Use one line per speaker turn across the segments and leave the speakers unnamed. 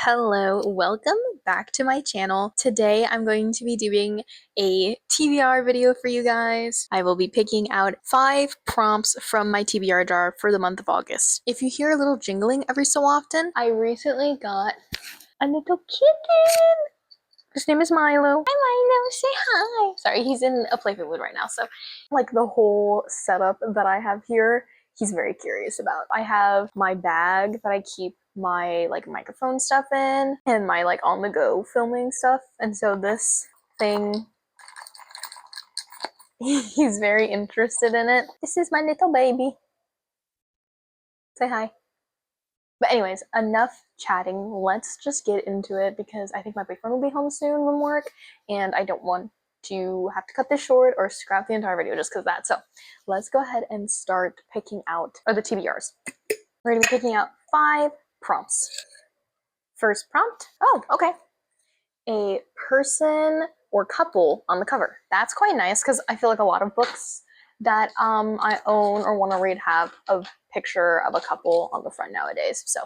Hello, welcome back to my channel. Today I'm going to be doing a TBR video for you guys. I will be picking out 5 prompts from my TBR jar for the month of August. If you hear a little jingling every so often, I recently got a little kitten. His name is Milo. Hi Milo, say hi. Sorry, he's in a playful mood right now, so like the whole setup that I have here, he's very curious about. I have my bag that I keep my like microphone stuff in and my like on the go filming stuff, and so this thing, he's very interested in it. This is my little baby. Say hi. But anyways, enough chatting. Let's just get into it because I think my boyfriend will be home soon from work and I don't want to have to cut this short or scrap the entire video just because of that. So let's go ahead and start picking out, or the TBRs. We're gonna be picking out 5 prompts. First prompt, oh, okay. A person or couple on the cover. That's quite nice because I feel like a lot of books that I own or want to read have a picture of a couple on the front nowadays. So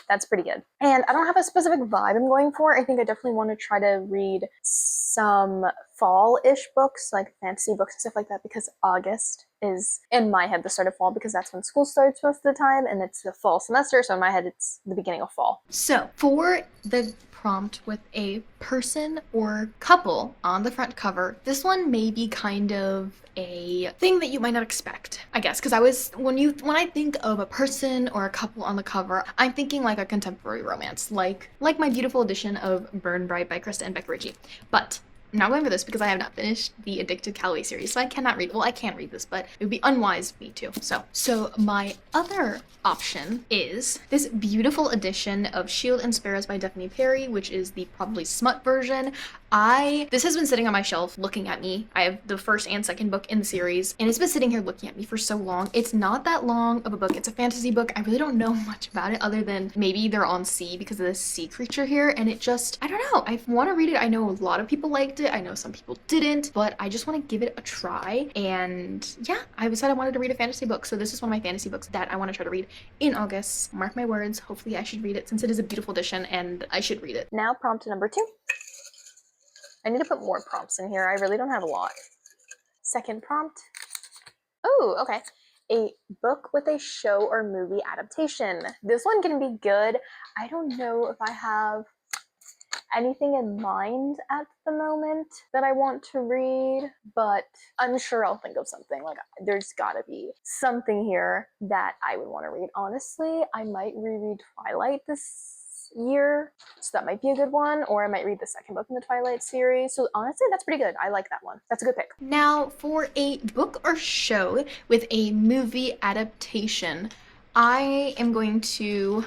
that's pretty good. And I don't have a specific vibe I'm going for. I think I definitely want to try to read some fall-ish books, like fantasy books and stuff like that, because August is, in my head, the start of fall because that's when school starts most of the time and it's the fall semester. So in my head, it's the beginning of fall. So for the prompt with a person or couple on the front cover, this one may be kind of a thing that you might not expect, I guess, because when I think of a person or a couple on the cover, I'm thinking like a contemporary romance, like My Beautiful Edition of Burn Bright by Krista and Becca Ritchie. But I'm not going for this because I have not finished the Addicted Calloway series, so I cannot read. Well, I can read this, but it would be unwise of me to. So my other option is this beautiful edition of Shield and Sparrows by Daphne Perry, which is the probably smut version. This has been sitting on my shelf looking at me. I have the first and second book in the series, and it's been sitting here looking at me for so long. It's not that long of a book. It's a fantasy book. I really don't know much about it other than maybe they're on sea because of this sea creature here, and it just, I don't know. I want to read it. I know a lot of people liked it. I know some people didn't, but I just want to give it a try. And yeah, I decided I wanted to read a fantasy book, so this is one of my fantasy books that I want to try to read in August. Mark my words. Hopefully I should read it since it is a beautiful edition and I should read it. Now prompt number 2. I need to put more prompts in here. I really don't have a lot. Second prompt. Oh, okay. A book with a show or movie adaptation. This one can be good. I don't know if I have anything in mind at the moment that I want to read, but I'm sure I'll think of something. Like, there's gotta be something here that I would want to read. Honestly, I might reread Twilight this year, so that might be a good one, or I might read the second book in the Twilight series. So honestly, that's pretty good. I like that one. That's a good pick. Now for a book or show with a movie adaptation, I'm going to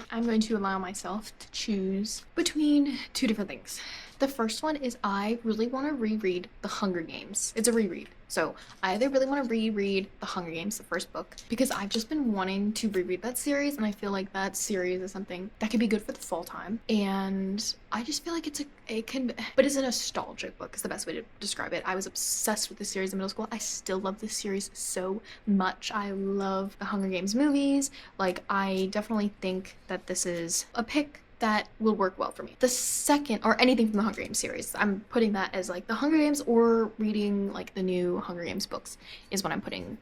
allow myself to choose between 2 different things. The first one is I really want to reread The Hunger Games. It's a reread. So I either really want to reread The Hunger Games, the first book, because I've just been wanting to reread that series, and I feel like that series is something that could be good for the fall time. And I just feel like it's a nostalgic book is the best way to describe it. I was obsessed with this series in middle school. I still love this series so much. I love the Hunger Games movies. Like, I definitely think that this is a pick that will work well for me. The second, or anything from the Hunger Games series, I'm putting that as like the Hunger Games or reading like the new Hunger Games books is what I'm putting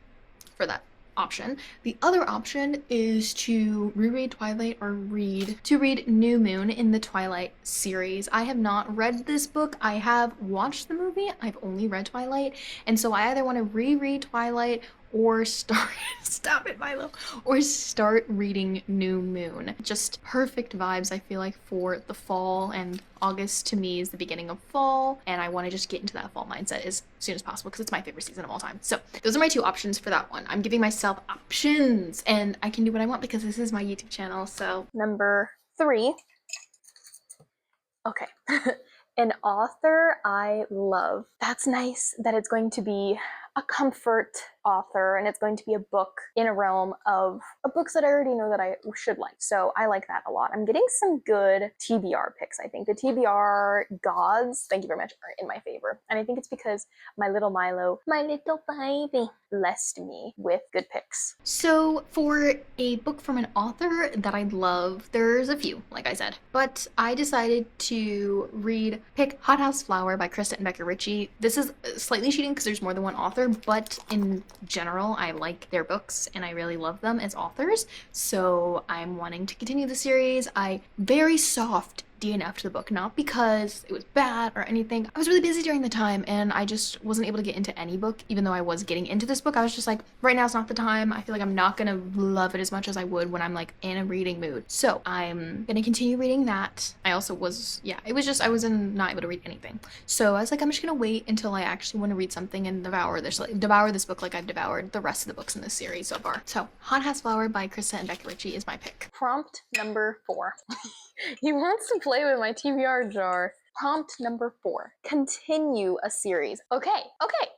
for that option. The other option is to reread Twilight or read New Moon in the Twilight series. I have not read this book. I have watched the movie. I've only read Twilight, and so I either want to reread Twilight or stop it, Milo, or start reading New Moon. Just perfect vibes, I feel like, for the fall, and August to me is the beginning of fall, and I want to just get into that fall mindset as soon as possible because it's my favorite season of all time. So those are my 2 options for that one. I'm giving myself options, and I can do what I want because this is my YouTube channel. So number 3. Okay. An author I love. That's nice that it's going to be a comfort author, and it's going to be a book in a realm of books that I already know that I should like. So I like that a lot. I'm getting some good TBR picks, I think. The TBR gods, thank you very much, are in my favor. And I think it's because my little Milo, my little baby, blessed me with good picks.
So for a book from an author that I love, there's a few, like I said, but I decided to pick Hot House Flower by Krista and Becca Ritchie. This is slightly cheating because there's more than one author, but in general, I like their books and I really love them as authors. So I'm wanting to continue the series. Very soft DNF to the book, not because it was bad or anything. I was really busy during the time and I just wasn't able to get into any book, even though I was getting into this book. I was just like, right now is not the time. I feel like I'm not gonna love it as much as I would when I'm like in a reading mood. So I'm gonna continue reading that. I also was, I wasn't not able to read anything. So I was like, I'm just gonna wait until I actually want to read something and devour this book like I've devoured the rest of the books in this series so far. So Hot House Flower by Krista and Becca Ritchie is my pick.
Prompt number 4. He wants to play with my TBR jar. Prompt number 4. Continue a series. Okay.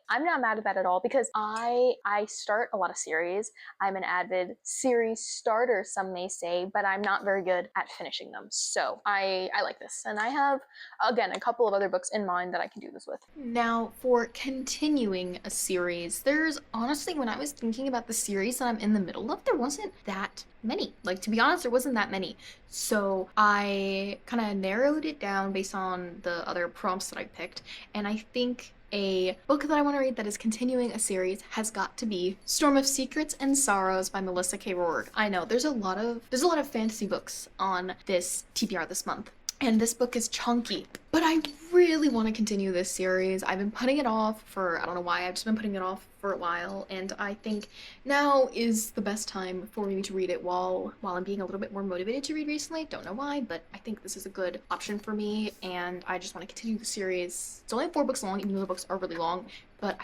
I'm not mad at that at all because I start a lot of series. I'm an avid series starter, some may say, but I'm not very good at finishing them. So I like this. And I have, again, a couple of other books in mind that I can do this with.
Now, for continuing a series, there's honestly, when I was thinking about the series that I'm in the middle of, there wasn't that many. Like, to be honest, there wasn't that many. So I kind of narrowed it down based on the other prompts that I picked. And I think a book that I want to read that is continuing a series has got to be Storm of Secrets and Sorrows by Melissa K. Rourke. I know there's a lot of fantasy books on this TBR this month. And this book is chunky, but I really want to continue this series. I've been putting it off for, I don't know why, I've just been putting it off for a while, and I think now is the best time for me to read it while I'm being a little bit more motivated to read recently. Don't know why, but I think this is a good option for me, and I just want to continue the series. It's only 4 books long, even though the books are really long, but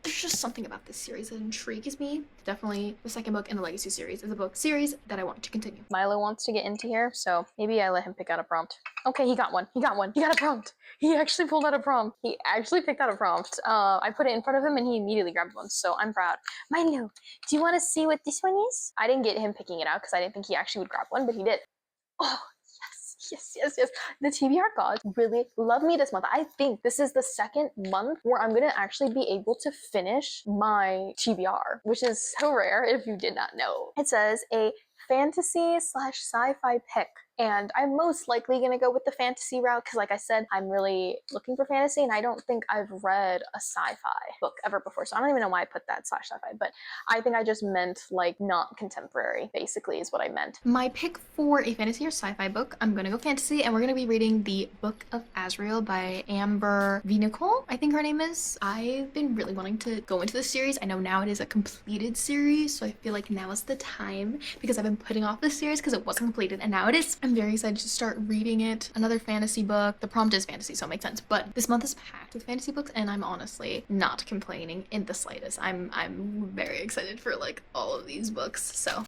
there's just something about this series that intrigues me. Definitely the second book in the Legacy series is a book series that I want to continue.
Milo wants to get into here, so maybe I let him pick out a prompt. Okay, he got one. He got a prompt. He actually pulled out a prompt. He actually picked out a prompt. I put it in front of him and he immediately grabbed one, so I'm proud. Milo, do you want to see what this one is? I didn't get him picking it out because I didn't think he actually would grab one, but he did. Oh, yes. The TBR gods really love me this month. I think this is the second month where I'm gonna actually be able to finish my TBR, which is so rare if you did not know. It says a fantasy/sci-fi pick. And I'm most likely gonna go with the fantasy route because, like I said, I'm really looking for fantasy, and I don't think I've read a sci-fi book ever before. So I don't even know why I put that /sci-fi, but I think I just meant like not contemporary, basically, is what I meant.
My pick for a fantasy or sci-fi book, I'm gonna go fantasy, and we're gonna be reading the Book of Azrael by Amber V. Nicole, I think her name is. I've been really wanting to go into this series. I know now it is a completed series, so I feel like now is the time because I've been putting off this series because it wasn't completed, and now it is. I'm very excited to start reading it. Another fantasy book. The prompt is fantasy, so it makes sense. But this month is packed with fantasy books, and I'm honestly not complaining in the slightest. I'm very excited for like all of these books. So